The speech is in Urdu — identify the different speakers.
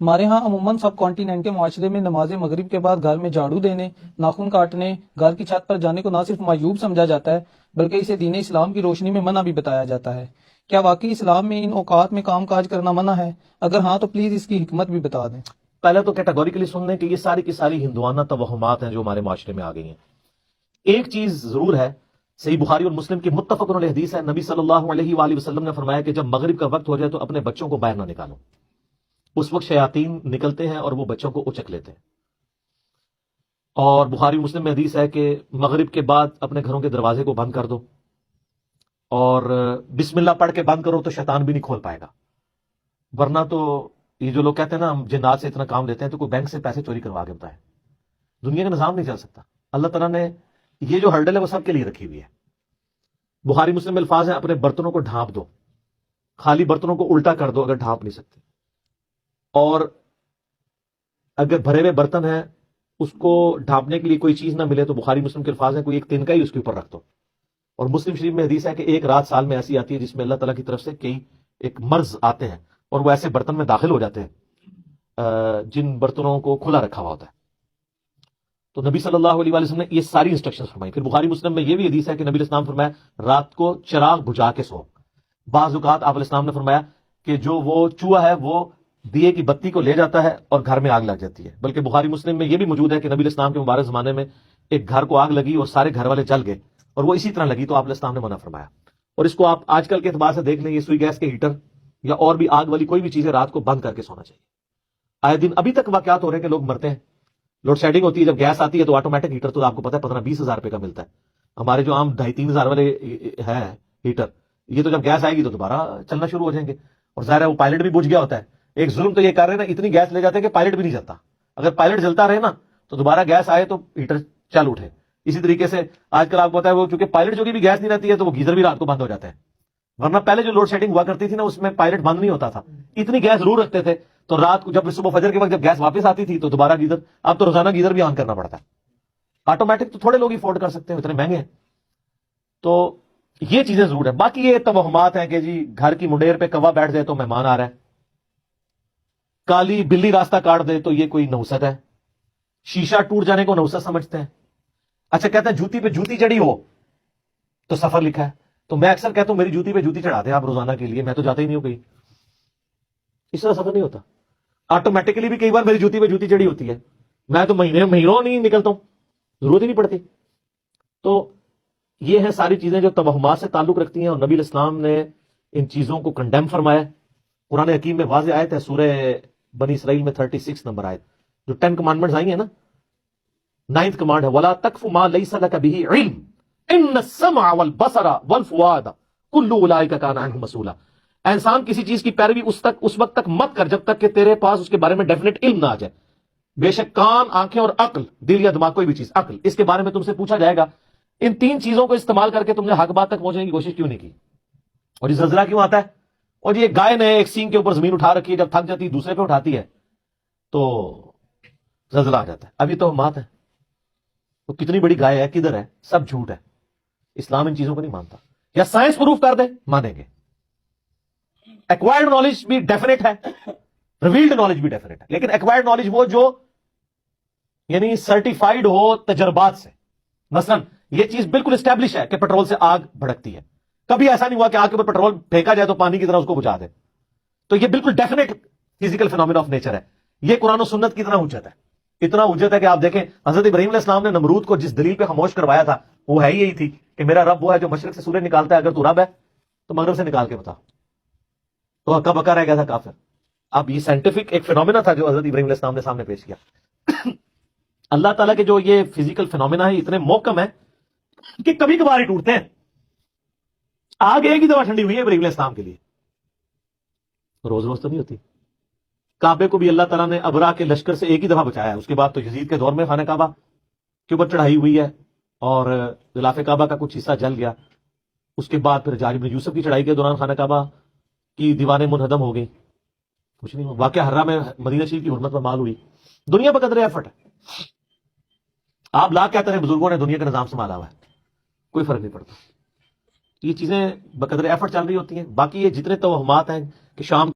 Speaker 1: ہمارے ہاں عموماً سب کانٹیننٹ کے معاشرے میں نماز مغرب کے بعد گھر میں جھاڑو دینے، ناخن کاٹنے، گھر کی چھت پر جانے کو نہ صرف معیوب سمجھا جاتا ہے بلکہ اسے دین اسلام کی روشنی میں منع بھی بتایا جاتا ہے۔ کیا واقعی اسلام میں ان اوقات میں کام کاج کرنا منع ہے؟ اگر ہاں تو پلیز اس کی حکمت بھی بتا دیں۔
Speaker 2: پہلے تو کیٹیگوریکلی سن لیں کہ یہ ساری کی ساری ہندوانہ توہمات ہیں جو ہمارے معاشرے میں آ گئی ہیں۔ ایک چیز ضرور ہے، صحیح بخاری اور مسلم کی متفق علیہ حدیث ہے، نبی صلی اللہ علیہ وآلہ وسلم نے فرمایا کہ جب مغرب کا وقت ہو جائے تو اپنے بچوں کو باہر نہ نکالو۔ اس وقت شیاطین نکلتے ہیں اور وہ بچوں کو اچک لیتے ہیں۔ اور بخاری مسلم میں حدیث ہے کہ مغرب کے بعد اپنے گھروں کے دروازے کو بند کر دو اور بسم اللہ پڑھ کے بند کرو تو شیطان بھی نہیں کھول پائے گا، ورنہ تو یہ جو لوگ کہتے ہیں نا ہم جنات سے اتنا کام لیتے ہیں تو کوئی بینک سے پیسے چوری کروا کے بتائے، دنیا کا نظام نہیں چل سکتا۔ اللہ تعالیٰ نے یہ جو ہرڈل ہے وہ سب کے لیے رکھی ہوئی ہے۔ بخاری مسلم میں الفاظ ہیں، اپنے برتنوں کو ڈھانپ دو، خالی برتنوں کو الٹا کر دو اگر ڈھانپ نہیں سکتے، اور اگر بھرے ہوئے برتن ہیں اس کو ڈھانپنے کے لیے کوئی چیز نہ ملے تو بخاری مسلم کے الفاظ ہیں کوئی ایک تنکا ہی اس کے اوپر رکھ دو۔ اور مسلم شریف میں حدیث ہے کہ ایک رات سال میں ایسی آتی ہے جس میں اللہ تعالیٰ کی طرف سے کئی ایک مرض آتے ہیں اور وہ ایسے برتن میں داخل ہو جاتے ہیں جن برتنوں کو کھلا رکھا ہوا ہوتا ہے۔ تو نبی صلی اللہ علیہ وسلم نے یہ ساری انسٹرکشن فرمائی۔ پھر بخاری مسلم میں یہ بھی حدیث ہے کہ نبی علیہ السلام فرمایا رات کو چراغ بجھا کے سو۔ بعض اوقات آپ علیہ السلام نے فرمایا کہ جو وہ چوہا ہے وہ دیے کی بتی کو لے جاتا ہے اور گھر میں آگ لگ جاتی ہے۔ بلکہ بخاری مسلم میں یہ بھی موجود ہے کہ نبی علیہ السلام کے مبارک زمانے میں ایک گھر کو آگ لگی اور سارے گھر والے جل گئے اور وہ اسی طرح لگی تو آپ علیہ السلام نے منع فرمایا۔ اور اس کو آپ آج کل کے اعتبار سے دیکھ لیں، یہ سوئی گیس کے ہیٹر یا اور بھی آگ والی کوئی بھی چیز ہے رات کو بند کر کے سونا چاہیے۔ آئے دن ابھی تک واقعات ہو رہے ہیں کہ لوگ مرتے ہیں، لوڈ شیڈنگ ہوتی ہے، جب گیس آتی ہے تو آٹومیٹک ہیٹر تو آپ کو پتا ہے 15-20 ہزار روپے کا ملتا ہے۔ ہمارے جو عام 2,500-3 ہزار والے ہے ہیٹر، یہ تو جب گیس آئے گی تو دوبارہ چلنا شروع ہو جائیں گے، اور ظاہر ہے وہ پائلٹ بھی بجھ گیا ہوتا ہے۔ ایک ظلم تو یہ کر رہے ہیں نا، اتنی گیس لے جاتے ہیں کہ پائلٹ بھی نہیں جلتا۔ اگر پائلٹ جلتا رہے نا تو دوبارہ گیس آئے تو ہیٹر چل اٹھے۔ اسی طریقے سے آج کل آپ کو پتا ہے وہ چونکہ پائلٹ جو بھی گیس نہیں رہتی ہے تو وہ گیزر بھی رات کو بند ہو جاتے ہیں، ورنہ پہلے جو لوڈ شیڈنگ ہوا کرتی تھی نا اس میں پائلٹ بند نہیں ہوتا تھا، اتنی گیس ضرور رکھتے تھے تو رات کو جب صبح فجر کے وقت جب گیس واپس آتی تھی تو دوبارہ گیزر، اب تو روزانہ گیزر بھی آن کرنا پڑتا ہے۔ آٹومیٹک تو تھوڑے لوگ ہی افورڈ کر سکتے ہیں، اتنے مہنگے ہیں۔ تو یہ چیزیں ضرور ہیں۔ باقی یہ توہمات ہیں کہ جی گھر کی منڈیر پہ کوا بیٹھ جائے تو مہمان آ رہا ہے، کالی بلی راستہ کاٹ دے تو یہ کوئی نحوست ہے، شیشہ ٹوٹ جانے کو نحوست سمجھتے ہیں۔ اچھا کہتے ہیں جوتی پہ جوتی چڑھی ہو تو سفر لکھا ہے، تو میں اکثر کہتا ہوں میری جوتی پہ جوتی چڑھا دیں آپ روزانہ کے لیے، میں تو جاتا ہی نہیں ہوں کہیں، اس طرح سفر نہیں ہوتا۔ آٹومیٹکلی بھی کئی بار میری جوتی پہ جوتی چڑھی ہوتی ہے، میں تو مہینوں نہیں نکلتا ہوں، ضرورت ہی نہیں پڑتی۔ تو یہ ہیں ساری چیزیں جو توہمات سے تعلق رکھتی ہیں، اور نبی علیہ السلام نے ان چیزوں کو کنڈیم فرمایا۔ قرآن حکیم میں واضح آیت ہے، سورہ بنی اسرائیل میں 36 نمبر آیت، جو 10 کمانڈمنٹس آئی ہیں نا، 9th کمانڈ ہے وَلَا تَقْفُ مَا لَيْسَ لَكَ بِهِ عِلْمٌ إِنَّ السَّمْعَ وَالْبَصَرَ وَالْفُؤَادَ كُلُّ أُولَٰئِكَ كَانَ عَنْهُ مسؤولا۔ انسان کسی چیز کی پیروی اس وقت تک مت کر جب تک کہ تیرے پاس اس کے بارے میں ڈیفینیٹ علم نہ آ جائے۔ بے شک کان، آنکھیں اور عقل، دل یا دماغ کوئی بھی چیز، عقل، اس کے بارے میں تم سے پوچھا جائے گا۔ ان 3 چیزوں کو استعمال کر کے تم نے حق بات تک پہنچنے کی کوشش کیوں نہیں کی؟ اور یہ زلزلہ کیوں آتا ہے؟ اور یہ گائے نے ایک سینگ کے اوپر زمین اٹھا رکھی ہے، جب تھک جاتی ہے دوسرے پہ اٹھاتی ہے تو زلزلہ آ جاتا ہے۔ ابھی تو مات ہے، تو کتنی بڑی گائے ہے، کدھر ہے، سب جھوٹ ہے۔ اسلام ان چیزوں کو نہیں مانتا، یا سائنس پروف کر دے مانیں گے۔ ایکوائرڈ نالج بھی ڈیفینیٹ ہے، ریویلڈ نالج بھی ڈیفینیٹ ہے، لیکن ایکوائرڈ نالج وہ جو یعنی سرٹیفائیڈ ہو تجربات سے۔ مثلا یہ چیز بالکل اسٹیبلش ہے کہ پیٹرول سے آگ بھڑکتی ہے، کبھی ایسا نہیں ہوا کہ آگ کے اوپر پیٹرول پھینکا جائے تو پانی کی طرح اس کو بجھا دے، تو یہ بالکل definite physical phenomena of nature ہے۔ یہ قرآن و سنت کی طرح حجت ہے، اتنا حجت ہے کہ آپ دیکھیں حضرت ابراہیم علیہ السلام نے نمرود کو جس دلیل پہ خاموش کروایا تھا وہ ہے یہی تھی کہ میرا رب وہ ہے جو مشرق سے سورج نکالتا ہے، اگر تو رب ہے تو مغرب سے نکال کے بتا، تو ہکا بکا رہ گیا تھا کافر۔ اب یہ سائنٹیفک ایک فینومینا تھا جو حضرت ابراہیم علیہ السلام نے سامنے پیش کیا۔ اللہ تعالیٰ کے جو یہ فزیکل فینومینا ہے اتنے محکم ہے کہ کبھی کبھار ہی ٹوٹتے ہیں۔ آگ ایک ہی دفعہ ٹھنڈی ہوئی ہے ابراہیم علیہ السلام کے لیے، روز روز تو نہیں ہوتی۔ کعبے کو بھی اللہ تعالیٰ نے ابرا کے لشکر سے ایک ہی دفعہ بچایا ہے، اس کے بعد تو یزید کے دور میں خانہ کعبہ کے اوپر چڑھائی ہوئی ہے اور غلاف کعبہ کا کچھ حصہ جل گیا، اس کے بعد پھر حجاج بن یوسف کی چڑھائی کے دوران خانہ کعبہ کی دیواریں منہدم ہو گئی، کچھ نہیں ہوا۔ واقعہ حرہ میں مدینہ شریف کی حرمت پر مال ہوئی۔ دنیا پر قدر ایفرٹ ہے، آپ لا کہتے ہیں بزرگوں نے دنیا کا نظام سنبھالا ہوا ہے، کوئی فرق نہیں پڑتا۔ یہ چیزیں بقدر ایفرٹ چل رہی ہوتی ہیں۔ باقی یہ جتنے توہمات ہیں کہ شام